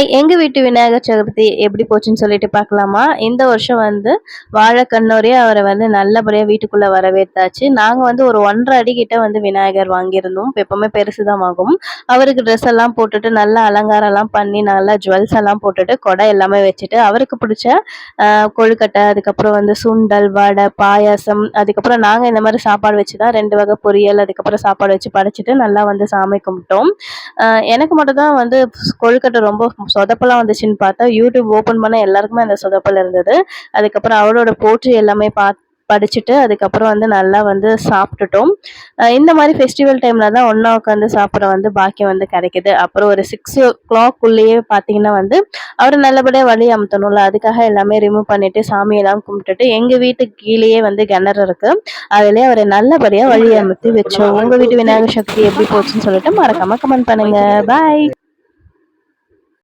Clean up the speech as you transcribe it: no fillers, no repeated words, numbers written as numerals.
Hi, எங்க வீட்டு விநாயகர் சதுர்த்தி எப்படி போச்சுன்னு சொல்லிட்டு பார்க்கலாமா? இந்த வருஷம் வந்து வாழைக்கண்ணோரே அவரை வந்து நல்லபடியா வீட்டுக்குள்ள வரவேத்தாச்சு. நாங்க வந்து ஒரு 1½ அடி கிட்ட வந்து விநாயகர் வாங்கியிருந்தோம். எப்பவுமே பெருசு தான் வாங்குவோம். அவருக்கு ட்ரெஸ் எல்லாம் போட்டுட்டு நல்லா அலங்காரம்லாம் பண்ணி நல்லா ஜுவல்ஸ் எல்லாம் போட்டுட்டு கொடை எல்லாமே வச்சுட்டு அவருக்கு பிடிச்ச கொழுக்கட்டை, அதுக்கப்புறம் வந்து சுண்டல், வடை, பாயாசம், அதுக்கப்புறம் நாங்க இந்த மாதிரி சாப்பாடு வச்சு தான் 2 வகை பொரியல், அதுக்கப்புறம் சாப்பாடு வச்சு படைச்சிட்டு நல்லா வந்து சாமி கும்பிட்டோம். எனக்கு மட்டும் தான் வந்து கொழுக்கட்டை ரொம்ப சொதப்பலா வந்துச்சுன்னு பார்த்தா, யூடியூப் ஓப்பன் பண்ணா எல்லாருக்குமே அந்த சொதப்பல் இருந்தது. அதுக்கப்புறம் அவரோட போற்றி எல்லாமே படிச்சுட்டு, அதுக்கப்புறம் வந்து நல்லா வந்து சாப்பிட்டுட்டோம். இந்த மாரி ஃபெஸ்டிவல் டைம்ல தான் ஒண்ணா உட்காந்து சாப்பிட வந்து பாக்கியம் வந்து கிடைக்குது. அப்புறம் ஒரு 6:00 உள்ளேயே பார்த்தீங்கன்னா வந்து, அவர நல்லபடியா வழி அமுத்தணும்ல, அதுக்காக எல்லாமே ரிமூவ் பண்ணிட்டு, சாமியெல்லாம் கும்பிட்டுட்டு, எங்க வீட்டுக்கு கீழேயே வந்து கிணறு இருக்கு. அதிலயே அவர நல்லபடியா வழி அமுத்தி வச்சோம். உங்க வீட்டு விநாயகர் சதுர்த்தி எப்படி போச்சுன்னு சொல்லிட்டு மறக்காம கமெண்ட் பண்ணுங்க. பாய்.